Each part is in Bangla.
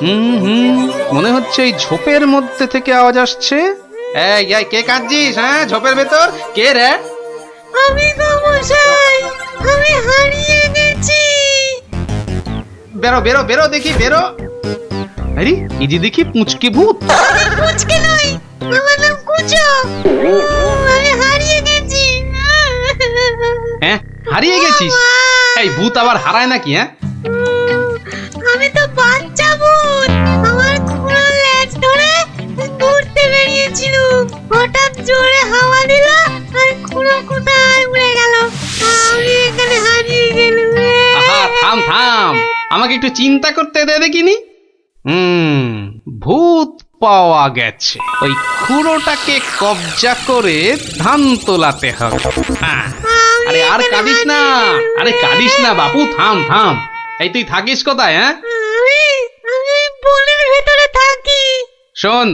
হুম হুম, মনে হচ্ছে এই ঝোপের মধ্যে থেকে আওয়াজ আসছে। এই এই, কে কাঁদছিস? হ্যাঁ, ঝোপের ভেতর কে রে? আমি গো মশাই, আমি হারিয়ে গেছি। বেরো বেরো বেরো দেখি, বেরো। আরে এই যে দেখি পুঁচকে ভূত। আমি কুচকে নই, আমার নাম কুচো। আমি হারিয়ে গেছি। হ্যাঁ, হারিয়ে গেছিস? এই ভূত আবার হারায় নাকি? হ্যাঁ, আমি তো বাচ্চা ভূত। আমার খুঁড়ো লেজ ধরে ঘুরতে বেরিয়েছিল, হঠাৎ জোরে হাওয়া দিল আর খুঁড়ো কোথায় উড়ে গেল, আমি এখানে হারিয়ে গেলাম। আহা, থাম থাম, আমাকে একটু চিন্তা করতে দে দেখিনি। ভূত পাওয়া গেছে। ওই খুঁড়োটাকে কবজা করে ধান তোলাতে হবে। হ্যাঁ, আরে আর কাঁদিস না, আরে কাঁদিস না বাপু, থাম থাম। এই তুই থাকিস কোথায়? হ্যাঁ, আমি আমি বনের ভেতরে থাকি। শোন,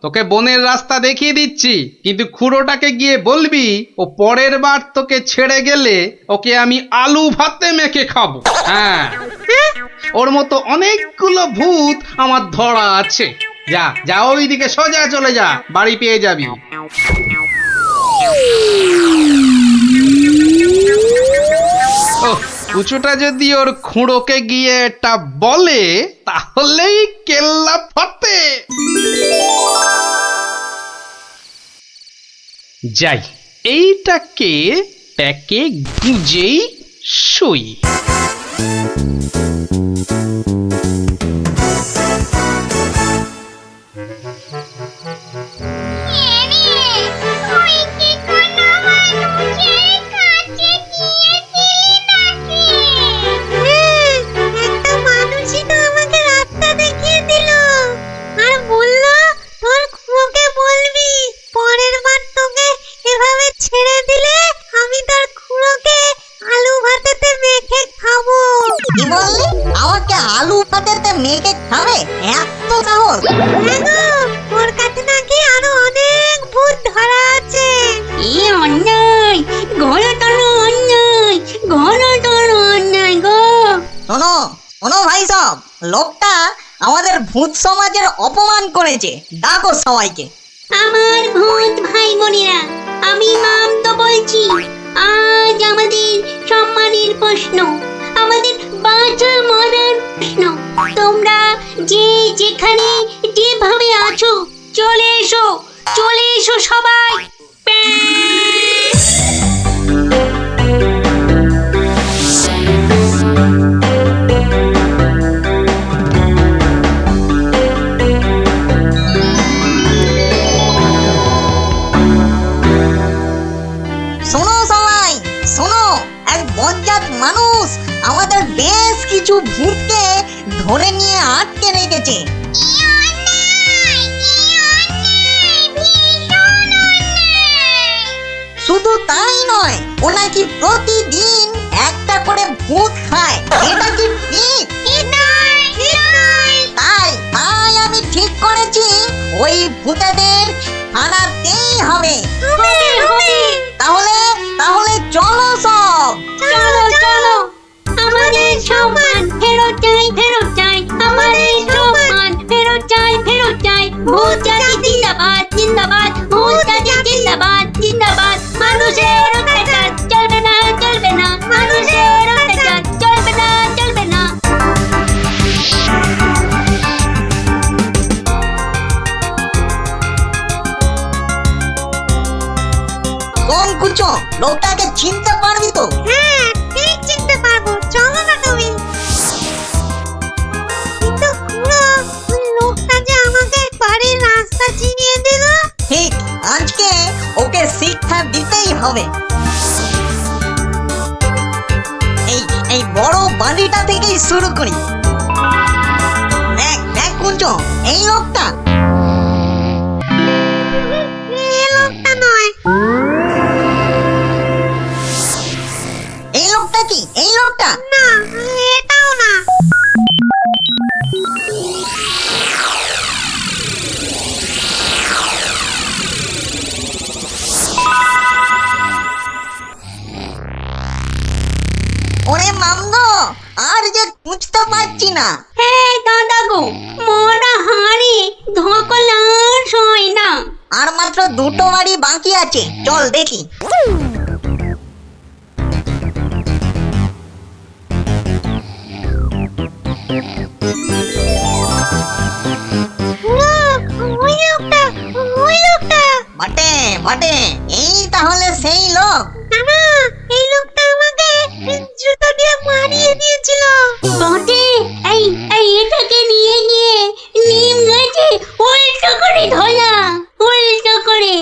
তোকে বনের রাস্তা দেখিয়ে দিচ্ছি, কিন্তু খুঁড়োটাকে গিয়ে বলবি ও পরের বার তোকে ছেড়ে গেলে ওকে আমি আলু ভাতে মেখে খাবো। হ্যাঁ, ওর মতো অনেকগুলো ভূত আমার ধরা আছে। যা যা, ওইদিকে সোজা চলে যা, বাড়ি পেয়ে যাবি। ও, কুচুটা যদি ওর খুঁড়োকে গিয়ে এটা বলে তাহলেই কেল্লা ফতে। যাই, এইটাকে প্যাকে গুঁজেই শুই। একটা মানুষই তো আমাকে রাস্তা দেখিয়ে দিল আর বলল তোর খুঁড়োকে বলবি পরের বার তোকে এভাবে ছেড়ে দিলে আমি তোর খুঁড়োকে আলু ভাতেতে মেখে খাবো। কি বললি? আমাকে আলু ভাতেতে মেখে খাবে? এত সাহস? হ্যাঁ গো, ওর কাছে নাকি আরো অনেক ভূত ধরা আছে। এই অন্যায়, ঘোড়াটার অন্যায়, ঘোড়াটার অন্যায় গো। শোনো শোনো ভাই সব, লোকটা আমাদের ভূত সমাজের অপমান করেছে। ডাকো সবাইকে। আমার ভূত ভাই বোনেরা, আমি মাম তো বলছি, আজ আমাদের সম্মানের প্রশ্ন, আমাদের বাঁচা মরার প্রশ্ন। তোমরা যে যেখানে যেভাবে আছো চলে এসো, চলে এসো সবাই। শোনো সবাই, শোনো, এক বজ্জাত মানুষ আমাদের বেশ কিছু ভূতকে ধরে নিয়ে আটকে রেখেছে। শুধু তাই নয়, ও নাকি প্রতিদিন একটা করে ভূত খায়। এটা কি ঠিক? তাই তাই আমি ঠিক করেছি ওই ভূতেদের হারাতেই হবে। তাহলে তাহলে চলো সব। চলো চলো, আমাদের সম্মান ফেরত চাই, ফেরত চাই, আমাদের সম্মান ফেরত চাই, ফেরত চাই। ভূত জাতি জিন্দাবাদ, জিন্দাবাদ, ভূত জাতি জিন্দাবাদ, জিন্দাবাদ। মানুষের অত্যাচার চলবে না, চলবে না, মানুষের অত্যাচার চলবে না, চলবে না। কোন কুচো, লোকটাকে চিনতে পারবি তো? হ্যাঁ, ঠিক চিনতে পারবো, চলো না তুমি। কিন্তু খুড়ো, ওই লোকটা যে আমাকে বাড়ির রাস্তা চিনিয়ে দিল। ঠিক, আজকে ওকে শিক্ষা দিতেই হবে। এই এই বড় বাড়িটা থেকেই শুরু করি। দেখ দেখ কুচো, এই লোকটা। এ লোকটা নয়। এই লোকটা কি? এই লোকটা? না, এটাও না। ওরে মামদো, আর যে খুঁজতে পারছি না। হ্যাঁ দাদা গো, মরা হাড়ে ধকল আর সয় না। আর মাত্র দুটো বাড়ি বাকি আছে, চল দেখি। ওই লোকটা, ওই লোকটা। বটে বটে, এই তাহলে সেই লোক। না না, এই লোকটা আমাকে জুতো দিয়ে মারিয়ে দিয়েছিল। বটে, এই এই এটাকে নিয়ে গিয়ে নিম গাছে উল্টো করে ধরা, উল্টো করে।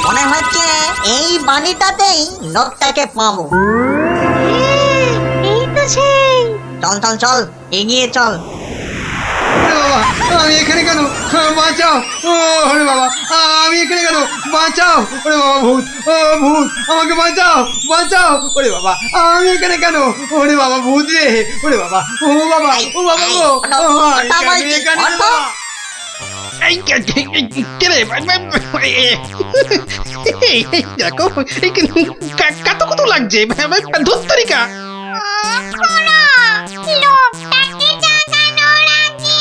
মনে হচ্ছে এই বাড়িটাতেই লোকটাকে পাবো। হ্যাঁ, এই তো সেই। চল চল চল, এগিয়ে চল। ওরে বাবা, আমি এখানে কেন? বাঁচাও! ওরে বাবা, আমি এখানে কেন? বাঁচাও! ওরে বাবা, ভূত! ও ভূত, আমাকে বাঁচাও! বাঁচাও! ওরে বাবা, আমি এখানে কেন? ওরে বাবা, ভূত রে! ওরে বাবা, ও বাবা, ও বাবা গো! এখানে বাবা! এই কে রে? দেখো, কত কত লাগছে ধুত্তরিকা। লোকটাকে জাগানোর আগে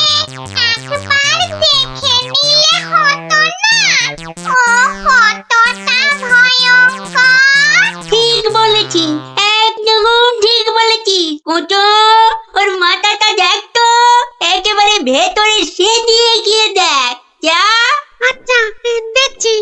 একবার দেখে নিলে হতো না? ও কতটা ভয়ঙ্কর। ঠিক বলেছি, একদম ঠিক বলেছি। কুটো, ওর মাথাটা দেখ তো, একেবারে ভেতরে সে দিয়ে গিয়ে দেখ। যা। আচ্ছা, দেখছি।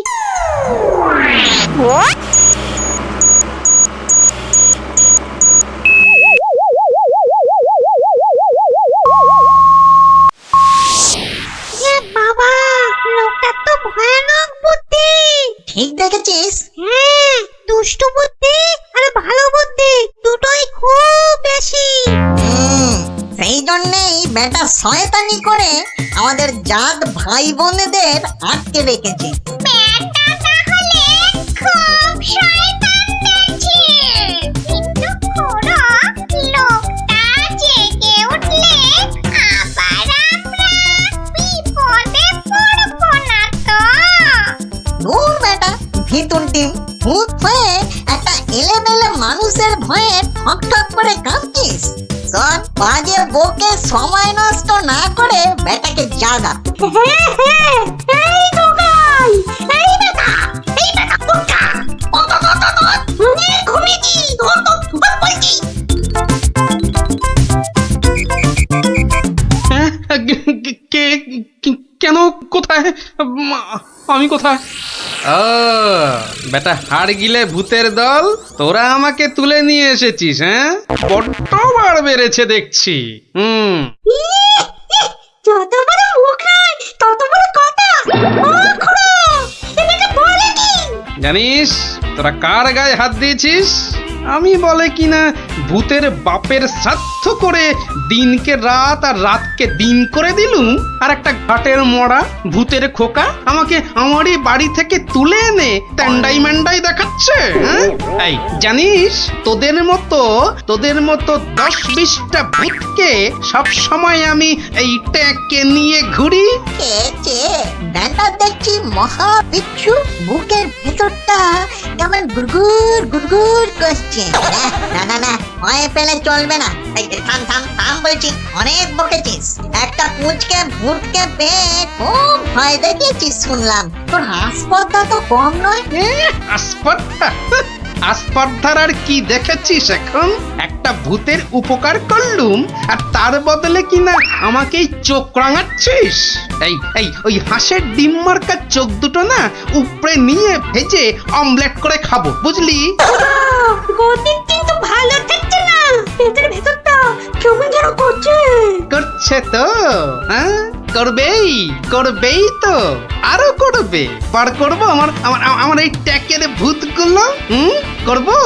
এ বাবা, লোকটা তো ভয়ানক বুদ্ধি। ঠিক দেখেছিস? হ্যাঁ, দুষ্টু বুদ্ধি আর ভালো বুদ্ধি দুটোই খুব বেশি। সেই জন্যেই বেটা শয়তানি করে আমাদের জাত ভাই বোনেদের আটকে রেখেছে। ব্যাটা তাহলে খুব শয়তান দেখছি। কিন্তু খুড়ো, লোকটা জেগে উঠলে আবার আমরা বিপদে পড়বো না তো? দূর বেটা, ভিতুন টিম, ভূত হয়ে একটা এলেমেলে মানুষের ভয়ে ঠক ঠক করে কাঁপছিস। শোন, বাজে বকে সময় নষ্ট না করে বেটাকে জাগা। হ্যাঁ হ্যাঁ, এই দোকান, এই বেটা, এই বেটা কোথা? ঘুমিয়েছি, বলছি। হ্যাঁ, কেন? কোথায়? আমি কোথায়? ও বেটা, হাড় গিলে ভূতের দল, তোরা আমাকে তুলে নিয়ে এসেছিস? হ্যাঁ, বড্ড বার বেড়েছে দেখছি। যত বড় মুখ নয় তত বড় কথা। ও খুড়ো, এটাকে বলে কি? জানিস তোরা কার গায়ে হাত দিয়েছিস? আমি বলে কিনা ভূতের বাপের শ্রাদ্ধ করে দিনকে রাত আর রাতকে দিন করে দিলুম, আর একটা ঘাটের মরা ভূতের খোকা আমাকে আমারই বাড়ি থেকে তুলে এনে ট্যান্ডাই ম্যান্ডাই দেখাচ্ছে। হ্যাঁ? এই জানিস তোদের মতো 10-20টা ভূতকে সব সময় আমি এই ট্যাঁকে নিয়ে ঘুরি। কে বেটা দেখছি মহা বিচ্ছু, বুকের ভেতরটা কেমন গুড়গুড় গুড়গুড় করছে। না না না, ভয় পেলে চলবে না। এই থাম থাম থাম বলছি, অনেক বকেছিস। একটা পুঁচকে ভূতকে পেয়ে খুব ভয় দেখিয়েছিস শুনলাম। তোর হাসপাতাল তো কম নয়। আসপর্ধার আর কি দেখেছিস এখন? একটা ভূতের উপকার করলুম আর তার বদলে কিনা আমাকেই চোখ রাঙাচ্ছিস। এই ওই হাঁসের ডিম মার্কা চোখ দুটো না উপরে নিয়ে ভেজে অমলেট করে খাবো, বুঝলি? গতি কিন্তু ভালো থাকছে না, পেটের ভেতরটা কেমন যেন করছে তো? হ্যাঁ, করবেই তো, আরো করবে। বার করবো আমার এই ট্যাকের ভূতগুলো। করবো।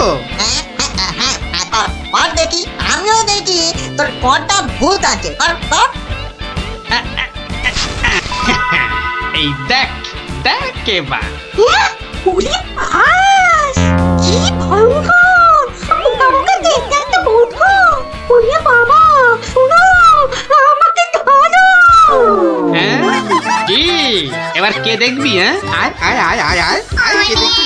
আর দেখি, আমিও দেখি তোর কটা ভূত আছে। এই দেখ এবার। ওরে বাস, কি ভয়ঙ্কর! আমাকে দেখতে একটা ভূত গো! ওরে বাবা, শোনো, আমাকে ধরো! হ্যাঁ, কি এবার কে দেখবি? হ্যাঁ, আয় কে দেখবি?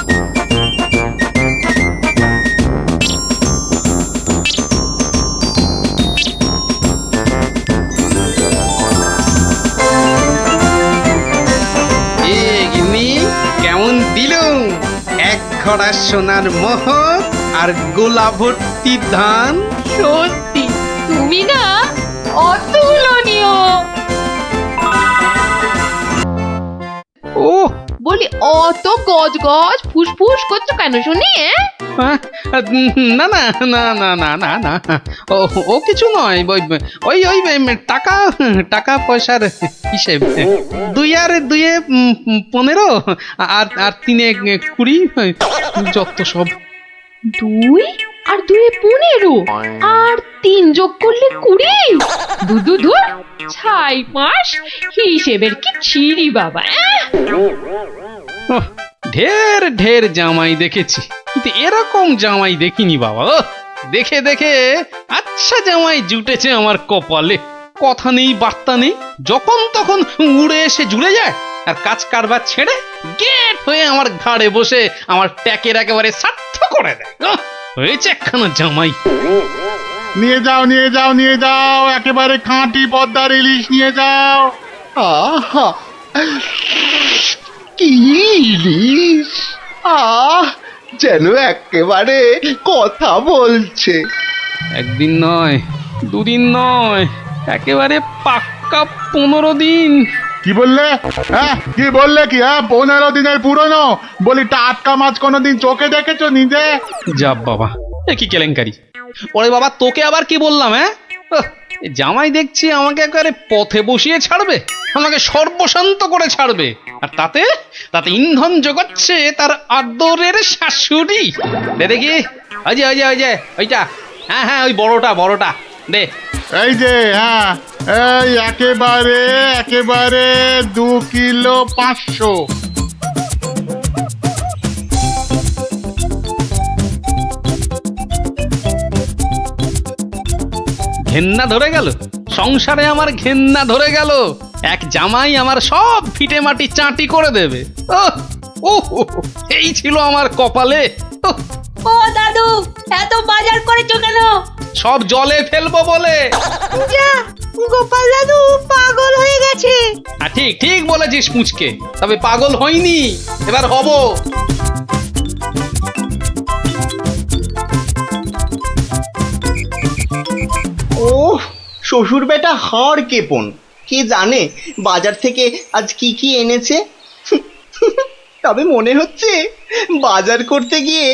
করা সোনার মোহর আর গোলা ভর্তি ধান। সত্যি তুমি না অতুলনীয়। ও বলি অত গজ গজ ফুসফুস করছো কেন শুনি? না না না না না না না ও ও কিছু নয়, ওই ওই টাকা টাকা পয়সার হিসেব। 2 আর 2 15 আর 3 20, যত সব। 2 আর 2 15 আর 3 যোগ করলে 20। দু ছাই মাস হিসেবের কি ছিরি বাবা। ওহ, ঢের ঢের জামাই দেখেছি, কিন্তু এরকম জামাই দেখিনি বাবা। দেখে দেখে আচ্ছা জামাই জুটেছে আমার কপালে। কথা নেই বার্তা নেই, যখন তখন উড়ে এসে জুড়ে যায় আর কাজ কারবার ছেড়ে গেট হয়ে আমার ঘাড়ে বসে আমার ট্যাকের একেবারে সার্থ করে দেয়। হয়েছে একখানা জামাই। নিয়ে যাও নিয়ে যাও নিয়ে যাও, একেবারে খাঁটি পদ্মার ইলিশ নিয়ে যাও। আহা, কি ইলিশ! যেন একেবারে কথা বলছে। একদিন নয়, 2 দিন নয়, একেবারে পাক্কা 15 দিন। কি বললে? হ্যাঁ, কি বললে? কি 15 দিনের পুরনো? বলি টাটকা মাছ কোনোদিন চোখে দেখেছো নিজে? যা বাবা, এ কি কেলেঙ্কারি! ওরে বাবা, তোকে আবার কি বললাম? জামাই দেখছি আমাকে একেবারে পথে বসিয়ে ছাড়বে, আমাকে সর্বশান্ত করে ছাড়বে, আর তাতে তাতে ইন্ধন জোগাচ্ছে তার আদরের শাশুড়ি। দে দেখি, ওই যে ওই যে ওই যে ওইটা, হ্যাঁ হ্যাঁ, ওই বড়টা দে। এই যে, হ্যাঁ, এই একেবারে একেবারে 2 কিলো 500। ঘেন্না ধরে গেল, সংসারে আমার ঘেন্না ধরে গেল। এক জামাই আমার সব ফিটে মাটি চাটি করে দেবে। এই ছিল আমার কপালে। ও দাদু, এত বাজার করেছো কেন? সব জলে ফেলবো বলে। যা, গোপাল দাদু পাগল হয়ে গেছে। ঠিক ঠিক বলেছিস মুচকে, তবে পাগল হইনি, এবার হব। ও শ্বশুর বেটা হাড় কেপন, কে জানে বাজার থেকে আজ কি কি এনেছে। তবে মনে হচ্ছে বাজার করতে গিয়ে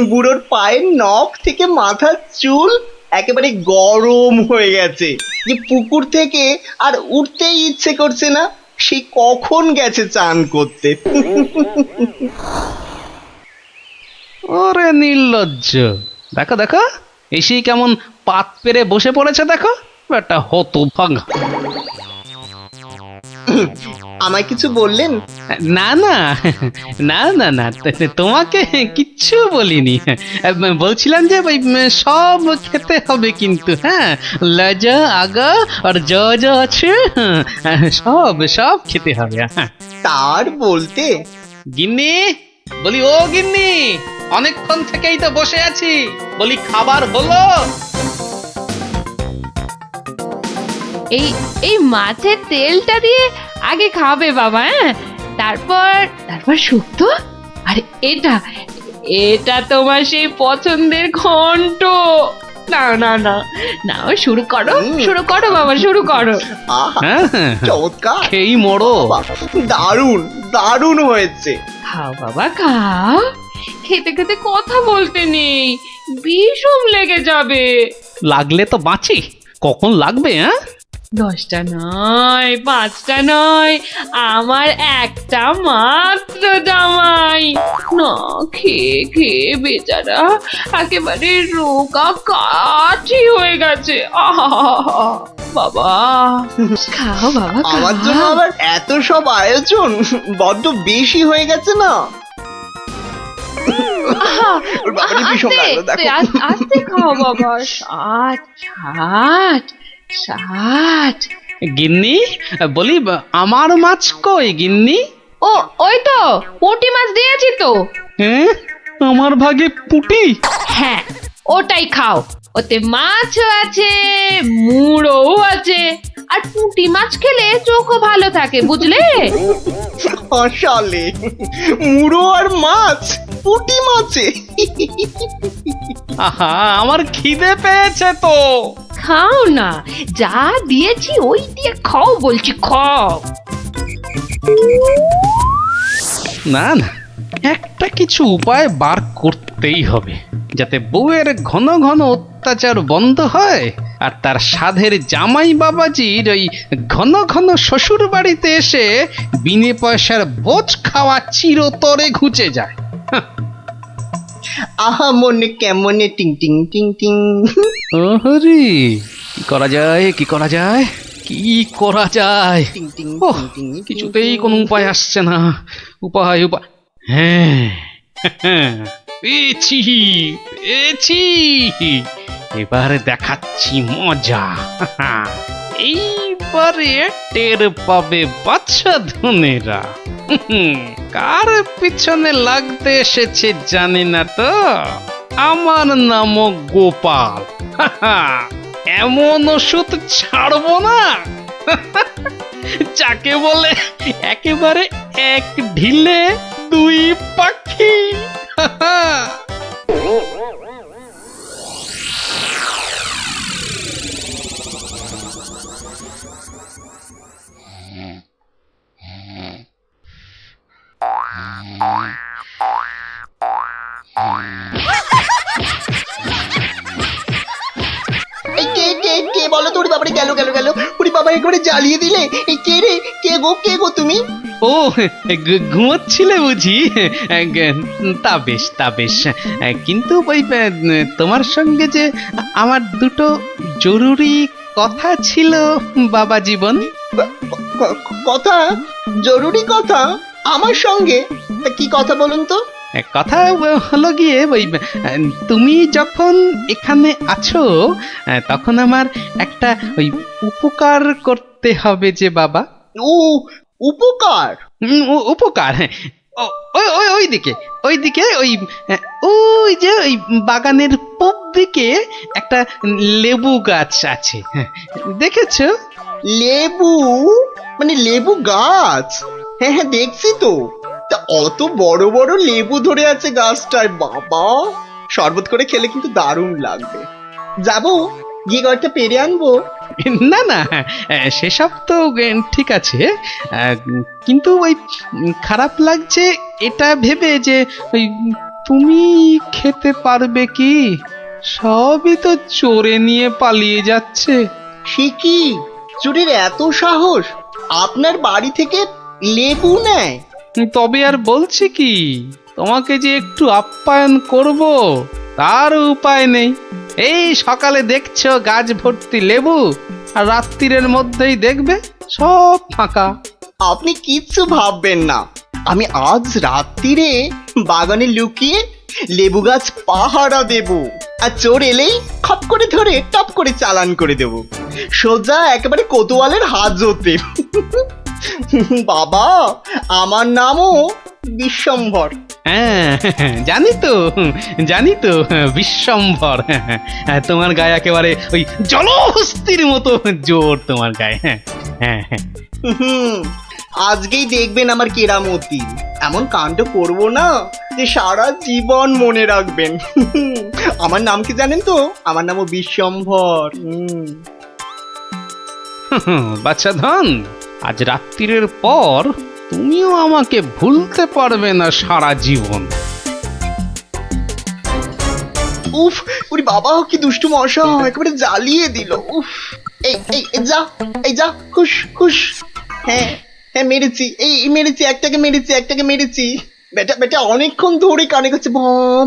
বুড়োর পায়ের নখ থেকে মাথার চুল একেবারে গরম হয়ে গেছে, যে পুকুর থেকে আর উঠতেই ইচ্ছে করছে না। সে কখন গেছে চান করতে। ওরে নির্লজ্জ, দেখো দেখো, এসেই কেমন পাত পেরে বসে পড়েছে দেখো, একটা হতভাগা। আমায় কিছু বললেন? না না না না না, তোমাকে কিচ্ছু বলিনি। বলছিলাম যে ওই সব খেতে হবে কিন্তু, হ্যাঁ, লজা আগা আর যা যা আছে সব সব খেতে হবে। হ্যাঁ, তার বলতে গিন্নি, বলি ও গিন্নি, অনেকক্ষণ থেকেই তো বসে আছি, বলি খাবার হলো? এই এই মাছের তেলটা দিয়ে আগে খাবে বাবা, হ্যাঁ, তারপর শুক্তো। আরে এটা এটা তোমার সেই পছন্দের ঘন্ট। না না না না, শুরু করো বাবা, শুরু করো। আহা, হ্যাঁ, চমৎকার, খেয়েই মরো। দারুণ দারুণ হয়েছে। খাও বাবা খাও, খেতে খেতে কথা বলতে নেই, বিষম লেগে যাবে। লাগলে তো বাঁচি, কখন লাগবে? হ্যাঁ, 10টা নয়, 5টা নয়, আমার একটা মাত্র জামাই। না খেয়ে খেয়ে বেচারা একেবারে রোগা কাঠি হয়ে গেছে। বাবা খাও বাবা, আমার জন্য আবার এত সব আয়োজন বড্ড বেশি হয়ে গেছে না? ওর বাবারই ভীষণ লাগলো, দেখো। আস্তে খাও বাবা। 60 গিন্নি, বলি আমার মাছ কই গিন্নি? ও ওই তো পুঁটি মাছ দিয়েছি তো। হ্যাঁ, আমার ভাগে পুঁটি? হ্যাঁ, ওটাই খাও, ওতে মাছও আছে, মুড়োও আছে, আর পুঁটি মাছ খেলে চোখও ভালো থাকে, বুঝলে? হাসালে মুড়ো আর মাছ, পুঁটি মাছে। আহা, আমার খিদে পেয়েছে তো। খাও না, যা দিয়েছি ওই দিয়ে খাও বলছি, খাও। না না, একটা কিছু উপায় বার করতেই হবে, যাতে বউয়ের ঘন ঘন অত্যাচার বন্ধ হয় আর তার সাধের জামাই বাবাজির ওই ঘন ঘন শ্বশুর বাড়িতে এসে বিনে পয়সার বোঝ খাওয়া চিরতরে ঘুচে যায়। আহা মনে কেমনে টিং টিং টিং টিং। ওহরি, কি করা যায়, কি করা যায়, কি করা যায়? টিং টিং ওহ, টিং টিং। কিছুতেই কোনো উপায় আসছে না। উপায় উপায়, হ্যাঁ, পেয়েছি পেয়েছি, এবার দেখাচ্ছি মজা। এইবারে টের পাবে বাচ্চা ধনেরা কার পিছনে লাগতে এসেছে জানি না তো। আমার নাম গোপাল। এমন ওষুধ ছাড়বো না যাকে বলে একেবারে এক ঢিলে দুই পাখি। এই কে বলো তো? ওরে বাবারে, গেল গেল গেল। ওরে বাবা, একেবারে জ্বালিয়ে দিলে। এই কে রে? কে গো তুমি? ও, ঘুমোচ্ছিলে বুঝি? তা বেশ তা বেশ, কিন্তু ওই তোমার সঙ্গে যে আমার দুটো জরুরি কথা ছিল বাবা জীবন। কথা? জরুরি কথা আমার সঙ্গে? তা কি কথা বলুন তো? কথা হলো গিয়ে ওই তুমি যখন এখানে আছো তখন আমার একটা ওই উপকার করতে হবে যে বাবা। ও, উপকার? উপকার, হ্যাঁ। ওইদিকে ওইদিকে ওই যে ওই বাগানের পূব দিকে একটা লেবু গাছ আছে, দেখেছো? লেবু? মানে লেবু গাছ? হ্যাঁ হ্যাঁ, দেখছি তো। তা অত বড় বড় লেবু ধরে আছে গাছটায়, বাবা! শরবত করে খেলে কিন্তু দারুণ লাগবে। যাবো, গিয়ে কয়েকটা পেরে আনবো। না না, সেসব তো ঠিক আছে, কিন্তু ওই খারাপ লাগছে এটা ভেবে যে ওই তুমি খেতে পারবে কি? সবই তো চোরে নিয়ে পালিয়ে যাচ্ছে। সে কি? চুরির এত সাহস? আপনার বাড়ি থেকে লেবু নেয়? তবে আর বলছি কি, তোমাকে যে একটু আপ্যায়ন করব তার উপায় নেই। এই সকালে দেখছো গাছ ভর্তি লেবু, আর রাত্রির মধ্যেই দেখবে সব ফাঁকা। আপনি কিচ্ছু ভাববেন না, আমি আজ রাত্রিরে বাগানে লুকিয়ে লেবু গাছ পাহারা দেব, আর চোর এলেই খপ করে ধরে টপ করে চালান করে দেব, সোজা একেবারে কোতোয়ালের হাজতে। বাবা, আমার নামও বিশ্বম্ভর। হ্যাঁ, জানি তো বিশ্বম্ভর। তোমার গায়ে একেবারে ওই জলহস্তির মতো জোর তোমার গায়ে। হ্যাঁ হ্যাঁ, আজকেই দেখবেন আমার কেরামতি। এমন কাণ্ড করবো না যে সারা জীবন মনে রাখবেন। আমার নাম কি জানেন তো? আমার নামও বিশ্বম্ভর। বাচ্চা ধন, আজ রাত্রির পর তুমিও আমাকে ভুলতে পারবে না সারা জীবন। উফ, ওরে বাবা, কি দুষ্টু মশা, একেবারে জ্বালিয়ে দিল। উফ, এই যা খুশ খুশ। হ্যাঁ হ্যাঁ, মেরেছি, মেরেছি, একটাকে মেরেছি। বেটা অনেকক্ষণ ধরে কানে কাছে ভ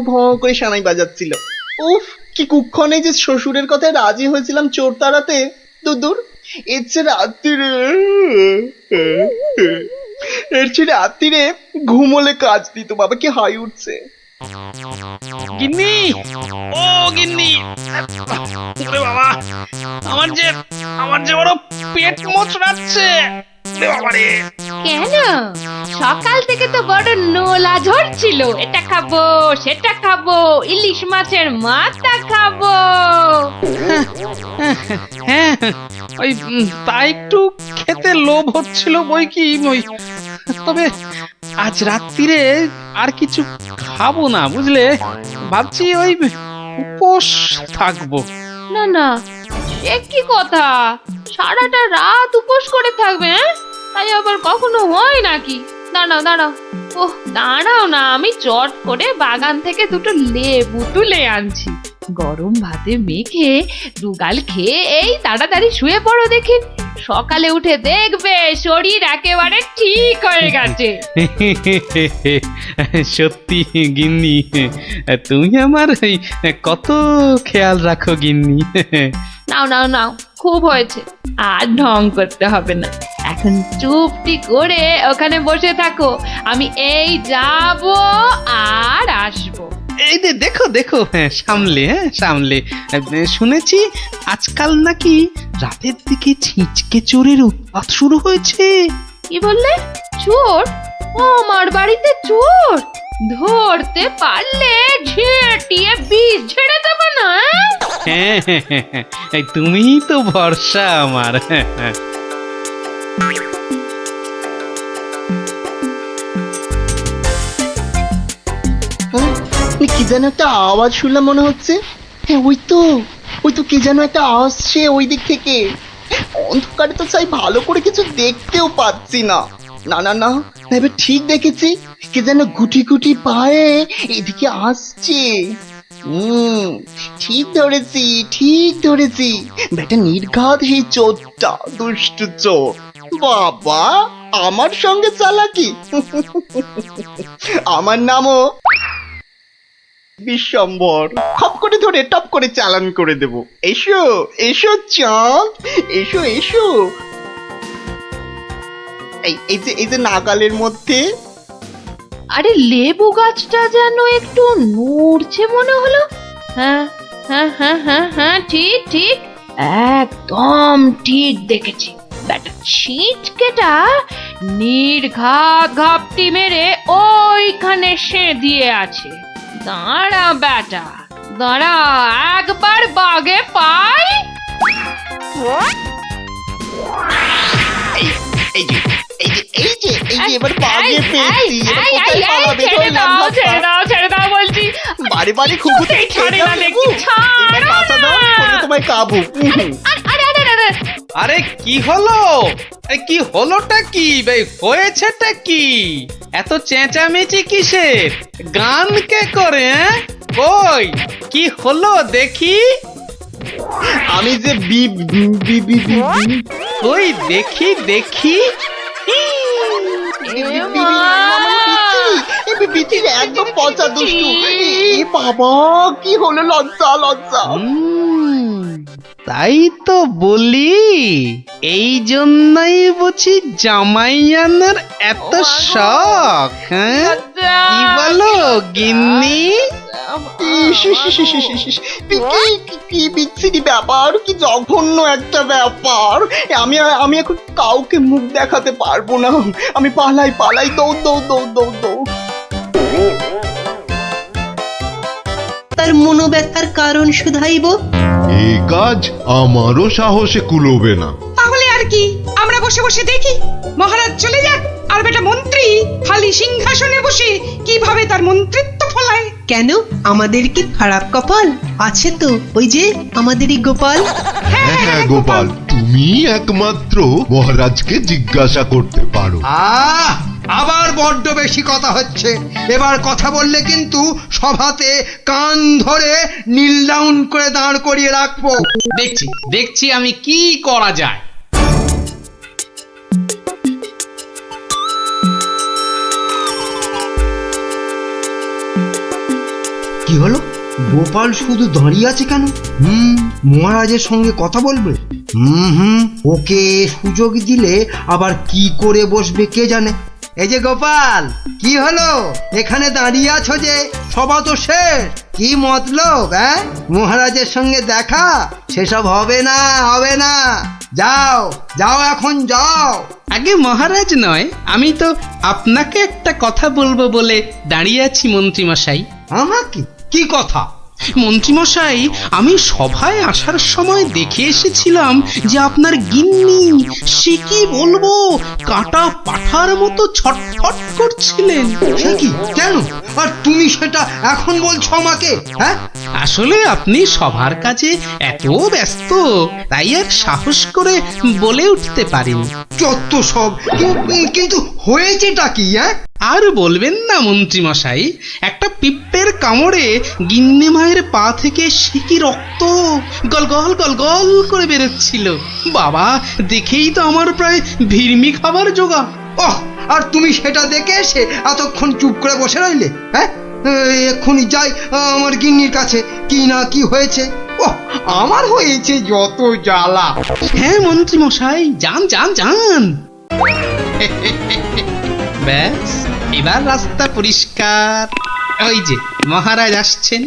ভ করে সানাই বাজাচ্ছিল। উফ, কি কুক্ষণে যে শ্বশুরের কথায় রাজি হয়েছিলাম চোর তাড়াতে। দূর, এর চেয়ে রাত্রিরে ঘুমোলে কাজ দিত। বাবা, কি হাই উঠছে। গিন্নি, ও গিন্নি, ওরে বাবা, আমার যে বড় পেট মোচড়াচ্ছে। কেন সকাল থেকে তো বড় নোলা ঝরছিল, এটা খাবো সেটা খাবো, ইলিশ মাছের মাথা খাবো। হ্যাঁ ওই তা একটু খেতে লোভ হচ্ছিল বই কি ওই, তবে আজ রাত্রিরে আর কিছু খাবো না বুঝলে, ভাবছি ওই উপোস থাকবো। না না, এ কি কথা, সারাটা রাত উপোস করে থাকবে? তাই আবার কখনো হয় নাকি? দাঁড়াও দাঁড়াও, ওহ দাঁড়াও না, আমি চট করে বাগান থেকে দুটো লেবু তুলে আনছি, গরম ভাতে মেখে দুগাল খেয়ে এই তাড়াতাড়ি শুয়ে পড়ো দেখি, সকালে উঠে দেখবে শরীর একেবারে ঠিক হয়ে গেছে। সত্যি গিন্নি, তুমি আমার কত খেয়াল রাখো গিন্নি। নাও নাও নাও, খুব হয়েছে, আর ঢং করতে হবে না, এখন চুপটি করে ওখানে বসে থাকো, আমি এই যাব আর আসবো। এই যে দেখো দেখো, সামলে সামলে, শুনেছি আজকাল নাকি রাতের দিকে ছিঁচকে চোরের উৎপাত শুরু হয়েছে। কি বললে? চোর? আমার বাড়িতে চোর? ধরতে পারলে ঝেঁটিয়ে বিষ ঝেড়ে দেবো না? হ্যাঁ তুমিই তো ভরসা আমার। কি যেন একটা আওয়াজ শুনলাম মনে হচ্ছে। হ্যাঁ ওই তো কি যেন একটা আসছে ওই দিক থেকে। অন্ধকারে তো চাই ভালো করে কিছু দেখতেও পাচ্ছি না। না না না, এবার ঠিক দেখেছি, কি যেন গুটি গুটি পায়ে এদিকে আসছে। ঠিক ধরেছি, বেটা নির্ঘাত সেই চোরটা, দুষ্টু চোর। বাবা, আমার সঙ্গে চালাকি। আমার নামও বিশ্বম্বর, খপ করে ধরে টপ করে চালান করে দেব। এসো এসো চাঁদ, এসো এসো। এই যে নাগালের মধ্যে। আরে লেবু গাছটা যেন একটু নড়ছে মনে হলো। হ্যাঁ হ্যাঁ হ্যাঁ হ্যাঁ হ্যাঁ, ঠিক ঠিক, একদম ঠিক দেখেছি, ব্যাটা ছিটকেটা নির্ঘাত ঘাপটি মেরে ওইখানে দিয়ে আছে। দাঁড়া ব্যাটা, দাঁড়া, একবার বাগে পাই। এবার বাগে পেয়েছি। ছেড়ে দাও বলছি। বাড়ি বাড়ি খুব তোমায় কাবু। আরে কি হলো? কি হলোটা কি? হয়েছেটা কি? এত চেঁচামেচি কিসের? গান কে করে? কই কি হলো দেখি? আমি যে ওই দেখি দেখি, একদম পচা দুষ্টু। বাবা কি হলো, লজ্জা লজ্জা। তাই তো বলি, এই জন্যই বুঝি জামাই আনার এত শখ। হ্যাঁ কি বলো গিন্নি? কি বিচ্ছিরি ব্যাপার, কি জঘন্য একটা ব্যাপার। আমি এখন কাউকে মুখ দেখাতে পারবো না। আমি পালাই, দৌড়। তার মনোব্যথার কারণ শুধাইব। এই কাজ আমারও সাহসে কুলোবে না। তাহলে আর কি, আমরা বসে বসে দেখি, মহারাজ চলে যাক, আর বেটা মন্ত্রী খালি সিংহাসনে বসে কিভাবে তার মন্ত্রিত্ব ফলায়। কেন, আমাদের কি খারাপ কপাল? আছে তো ওই যে আমাদেরই গোপাল। হ্যাঁ গোপাল, তুমি একমাত্র মহারাজকে জিজ্ঞাসা করতে পারো। আবার বড্ড বেশি কথা হচ্ছে। এবার কথা বললে কিন্তু সভাতে কান ধরে নীল ডাউন করে দাঁড় করিয়ে রাখবো। দেখছি আমি কি করা যায়। কি হলো? গোপাল শুধু দাঁড়িয়ে আছে কেন? মহারাজের সঙ্গে কথা বলবে। ওকে সুযোগ দিলে আবার কি করে বসবে কে জানে। এই যে গোপাল, কি হলো? এখানে দাঁড়িয়ে আছো যে, সভা তো শেষ, কি মতলব? মহারাজের সঙ্গে দেখা? সেসব হবে না। যাও যাও এখন যাও। আগে মহারাজ নয়, আমি তো আপনাকে একটা কথা বলবো বলে দাঁড়িয়ে আছি মন্ত্রীমশাই। আমাকে কি কথা? মন্ত্রীমশাই, আমি সভায় আসার সময় দেখে এসেছিলাম যে আপনার গিন্নি, সে কি বলবো, কাটা পাঠার মতো ছটফট করছিলেন। সে কি, কেন? আর তুমি সেটা এখন বলছো আমাকে? হ্যাঁ, আসলে আপনি সভার কাজে এত ব্যস্ত, তাই আর সাহস করে বলে উঠতে পারিনি। যত সব। কিন্তু হয়েছেটা কি? হ্যাঁ, আর বলবেন না মন্ত্রীমশাই, একটা পিঁপড়ের কামড়ে গিন্নি মায়ের পা থেকে সিকি রক্ত গলগল গলগল করে বেরোচ্ছিল। বাবা, দেখেই তো আমার প্রায় ভিড়মি খাবার জোগাড়। ওহ, আর তুমি সেটা দেখে এসে এতক্ষণ চুপ করে বসে রইলে? হ্যাঁ, এক্ষুনি যাই আমার গিন্নির কাছে, কি না কি হয়েছে। ওহ, আমার হয়েছে যত জ্বালা। হ্যাঁ মন্ত্রীমশাই, যান যান যান। ব্যাস, এবার রাস্তা পরিষ্কার। ওই যে মহারাজ আসছেন।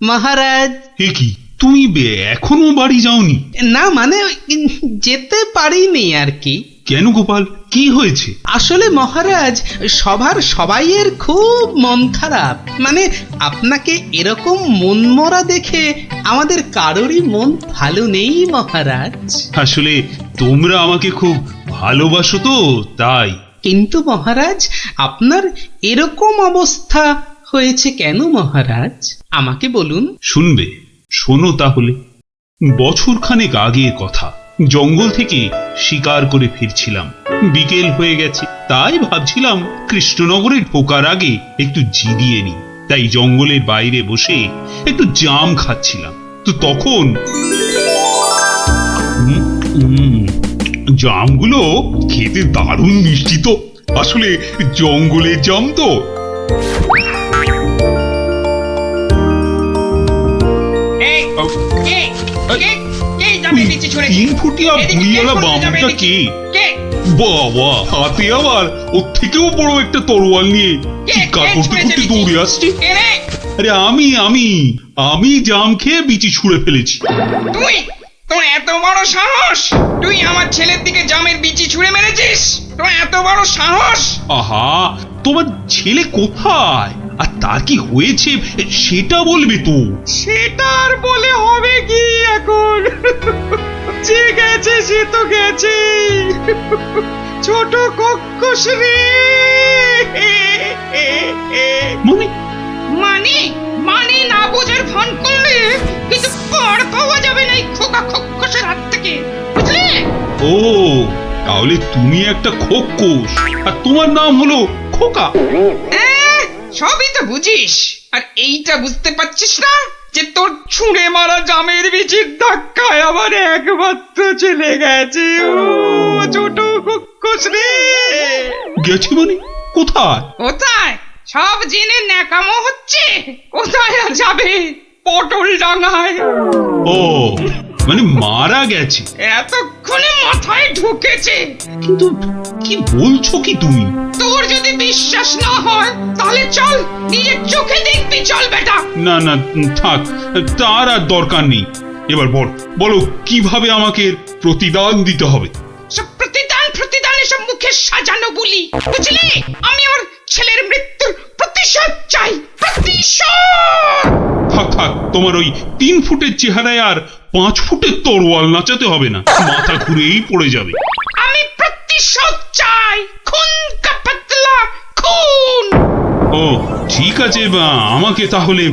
মহারাজ। এ কি, তুমি এখনো বাড়ি যাওনি? না মানে যেতে পারিনি আর কি। কেন গোপাল, কি হয়েছে? আসলে মহারাজ, সবার সবাইয়ের খুব মন খারাপ। মানে আপনাকে এরকম মনমরা দেখে আমাদের কারোরই মন ভালো নেই মহারাজ। আসলে তোমরা আমাকে খুব ভালোবাসো তো, তাই। কিন্তু মহারাজ, আপনার এরকম অবস্থা হয়েছে কেন মহারাজ? আমাকে বলুন। শুনবে? শোনো তাহলে। বছরখানেক আগের কথা, জঙ্গল থেকে শিকার করে ফিরছিলাম। বিকেল হয়ে গেছে, তাই ভাবছিলাম কৃষ্ণনগরে ঢোকার আগে একটু জিরিয়ে নি। তাই জঙ্গলের বাইরে বসে একটু জাম খাচ্ছিলাম। তো তখন জামগুলো খেতে দারুণ মিষ্টি তো। আসলে জঙ্গলের জাম তো। তিন ফুটিয়া বুড়িওয়ালা বামুনটা কে? বাবা, হাতে আবার ওর থেকেও বড় একটা তরোয়াল নিয়ে চিৎকার করতে করতে দৌড়ে আসছে। আরে আমি জাম খেয়ে বিচি ছুঁড়ে ফেলেছি। তুই, তোর এত বড় সাহস! তুই আমার ছেলের দিকে জামের বিচি ছুঁড়ে মেরেছিস? তোর এত বড় সাহস! আহা, তোমার ছেলে কোথায় আর তার কি হয়েছে সেটা বলবে তো। সেটা আর বলে হবে কি এখন? যে গেছে সে তো গেছে। ছোট কক্ষস রে। মানে মানে মানে না বোঝার ভান করলে কিন্তু পার পাওয়া যাবে না এই খোকা কক্ষসের হাত থেকে, বুঝলে? ও, তাহলে তুমি একটা খোকস আর তোমার নাম হলো খোকা। সবই তো বুঝিস, আর এইটা বুঝতে পারছিস না যে তোর ছুঁড়ে মারা জামের বিচির ধাক্কায় আবার একমাত্র চলে গেছে। ও ছোট কক্ষস রে। গেছে মানে? কোথায়? কোথায় সব জেনে ন্যাকামো হচ্ছে? কোথায় আর যাবে? পটল ডাঙায়। ও, মানে মারা গেছে? এতক্ষণে মাথায় ঢুকেছে। কিন্তু কি বলছো কি তুমি? তোর যদি বিশ্বাস না হয় তাহলে চল, নিজের চোখে দেখবি। চল বেটা। না না, থাক, তার আর দরকার নেই। এবার বলো কিভাবে আমাকে প্রতিদান দিতে হবে? সব প্রতিদান এসব মুখে সাজানো বলি, বুঝলি? আমি আমার ছেলের মৃত্যুর প্রতিশোধ চাই। প্রতিশোধ! থাক, তোমার ওই 3 ফুটের চেহারায় আর 5 ফুটের তরোয়াল নাচাতে হবে না, মাথা ঘুরেই পড়ে যাবে। আমি প্রতিশোধ চাই, খুন কা পাতলা খুন। ও ঠিক আছে, আমাকে তাহলে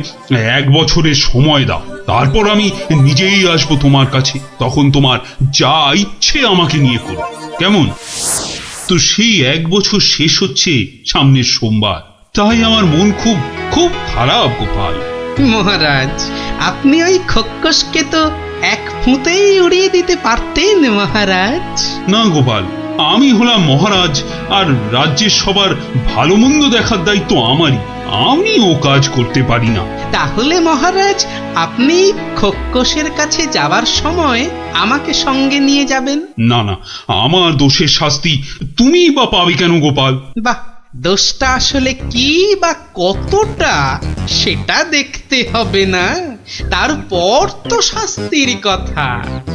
1 বছরের সময় দাও, তারপর আমি নিজেই আসবো তোমার কাছে। তখন তোমার যা ইচ্ছে আমাকে নিয়ে করো, কেমন? তো সেই 1 বছর শেষ হচ্ছে সামনের সোমবার, তাই আমার মন খুব খুব খারাপ গোপাল। মহারাজ, আপনি ওই খোকসকে তো 1 ফুঁতেই উড়িয়ে দিতে পারতেন মহারাজ। না গোপাল, আমি হলাম মহারাজ, আর রাজ্যের সবার ভালো মন্দ দেখার দায়িত্ব আমারই। আমি ও কাজ করতে পারি না। তাহলে মহারাজ, আপনি খোকসের কাছে যাবার সময় আমাকে সঙ্গে নিয়ে যাবেন। না, আমার দোষের শাস্তি তুমি বা পাবে কেন গোপাল? বাহ, দোষটা আসলে কি বা কতটা সেটা দেখতে হবে না, তারপর তো শাস্তির কথা।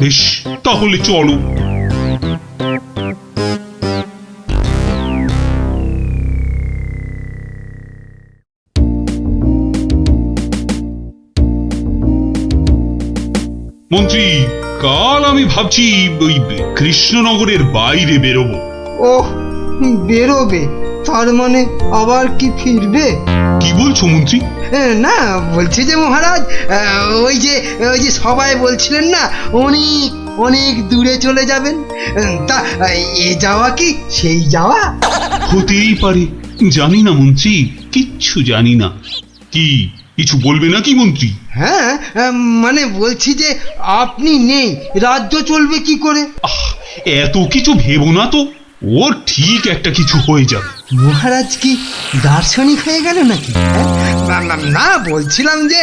বেশ, তাহলে চলো। মন্ত্রী, কাল আমি ভাবছি ওই কৃষ্ণনগরের বাইরে বেরোবো। ওহ, বেরোবে? তার মানে আবার কি ফিরবে? কি বলছো মন্ত্রী? না, বলছি যে মহারাজ, ওই যে সবাই বলছিলেন না অনেক অনেক দূরে চলে যাবেন, তা এ যাওয়া কি সেই যাওয়া? হতেই পারে, জানি না মন্ত্রী, কিচ্ছু জানি না। কি কিছু বলবে নাকি মন্ত্রী? হ্যাঁ, মানে বলছি যে আপনি নেই, রাজ্য চলবে কি করে? এত কিছু ভেবো না তো, ওর ঠিক একটা কিছু হয়ে যাবে। মহারাজ কি দার্শনিক হয়ে গেল নাকি? না, বলছিলাম যে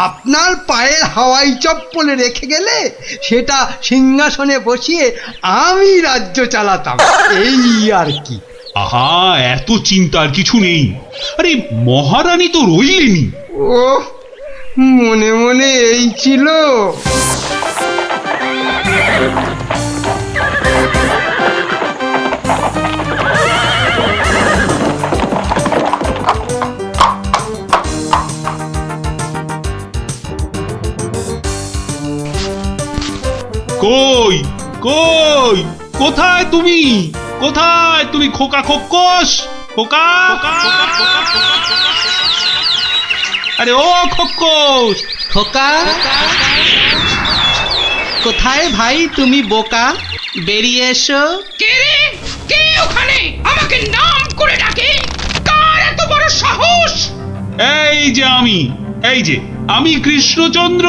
আপনার পায়ের হাওয়াই চপ্পলে রেখে গেলে সেটা সিংহাসনে বসিয়ে আমি রাজ্য চালাতাম, এই আর কি। আহা, এত চিন্তার কিছু নেই। আরে মহারানী তো রইলেনি। ও, মনে মনে এই ছিল। কই কই, কোথায় তুমি? কোথায় তুমি খোকা খোকস? খোকা, আরে ও খোকস! খোকা, কোথায় ভাই তুমি বোকা? বেরিয়ে এসো। কে রে? কে ওখানে আমাকে নাম করে ডাকে? কার এত বড় সাহস? এই যে আমি কৃষ্ণচন্দ্র।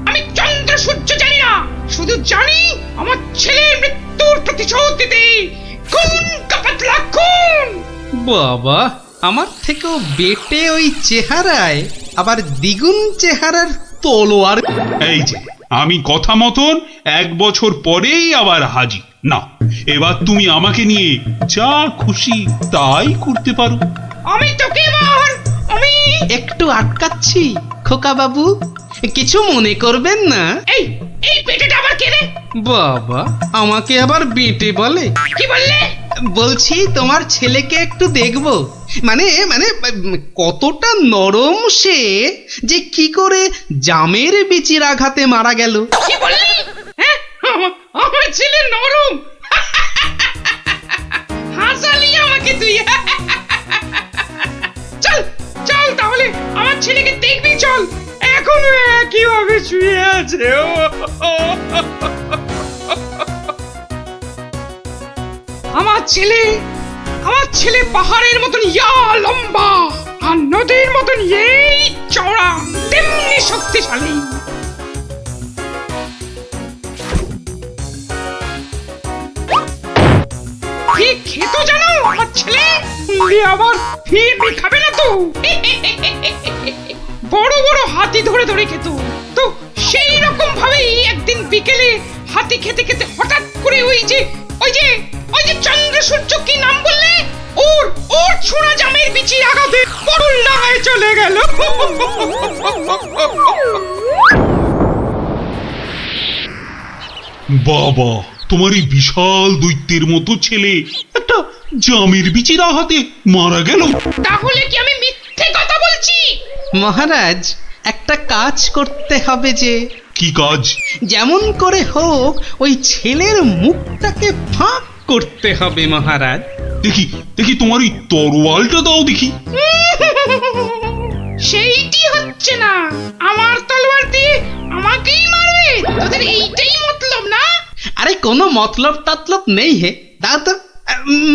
আমি চন্দ্র সূর্য জানি না, শুধু জানি আমার ছেলের মৃত্যুর প্রতিশোধ দিতে খুন কাপাতলা খুন। বাবা, আমার থেকেও বেটে ওই চেহারায় আবার দ্বিগুণ চেহারার তলোয়ার। এই যে আমি কথা মতন 1 বছর পরেই আবার হাজির। না, এবার তুমি আমাকে নিয়ে যা খুশি তাই করতে পারো। আমি তোকে এবার একটু আটকাচ্ছি খোকা বাবু, কিছু মনে করবেন না। এই এই পেটেটা আবার কে রে? বাবা, আমাকে আবার বেটে বলে? কি বললে? বলছি তোমার ছেলেকে একটু দেখবো, মানে মানে কতটা নরম সে, যে কি করে জামের বিচির আঘাতে মারা গেল। কি বললি? হ্যাঁ, আমার ছেলে নরম? হাসালি আমাকে তুই। চল চল, তাহলে আমার ছেলেকে দেখবি, চল। এখনো একইভাবে শুয়ে আছে। আমার ছেলে পাহাড়ের মতন ইয়া লম্বা, আর নদীর মতন এই চওড়া, তেমনি শক্তিশালী। কি খেত জানো আমার ছেলে? আবার ফিরবি খাবে না তো? বড় বড় হাতি ধরে ধরে খেত। তো সেই রকম ভাবেই একদিন বিকেলে হাতি খেতে খেতে হঠাৎ করে ওই যে চন্দ্র সূর্য, কি নাম বললে? ওর ছোড়া জামের বিচির আঘাতে করুণ ডাঙায় চলে গেল। বাবা, তোমার এই বিশাল দৈত্যের মতো ছেলে একটা জামের বিচির আঘাতে মারা গেল? তাহলে কি আমি মিথ্যে কথা বলছি? মহারাজ, একটা কাজ করতে হবে যে। কি কাজ? যেমন করে হোক ওই ছেলের মুখটাকে ফাঁক করতে হবে মহারাজ। দেখি দেখি, তোমার এই তরোয়ালটা দাও দেখি। সেইটি হচ্ছে না, আমার তলোয়ার দিয়ে আমাকেই মারবে? তোদের এইটাই মতলব না? আরে কোনো মতলব টাতলব নেই হে, দাও তো।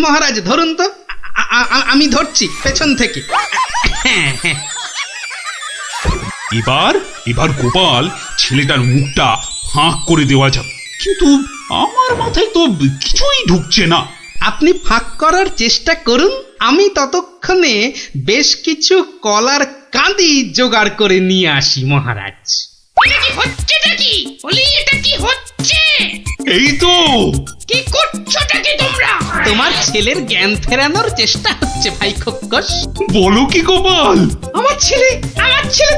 মহারাজ ধরুন তো, আমি ধরছি পেছন থেকে। এবার গোপাল ছেলেটার মুখটা ফাঁক করে দেওয়া যাবে, কিন্তু আমার মাথায় তো কিছুই ঢুকছে না। আপনি ফাঁক করার চেষ্টা করুন, আমি ততক্ষণে বেশ কিছু কলার কাঁদি জোগাড় করে নিয়ে আসি মহারাজ। এটা কি হচ্ছেটা কি বলি, এটা কি হচ্ছে? এই তো কি করছোটা কি তোমরা? তোমার ছেলের জ্ঞান ফেরানোর চেষ্টা হচ্ছে ভাই খোকস। বলো কি গোপাল? আমার ছেলে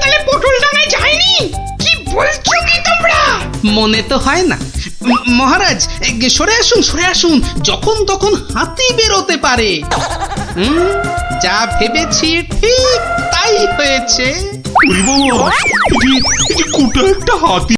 তাহলে পটল ডাঙায় যায়নি? কি বলছো কি তোমরা? মনে তো হয় না। মহারাজ, সরে আসুন, যখন তখন হাতি বেরোতে পারে। যা ভেবেছি ঠিক তাই হয়েছে। ওরে বাবা, এই যে গোটা একটা হাতি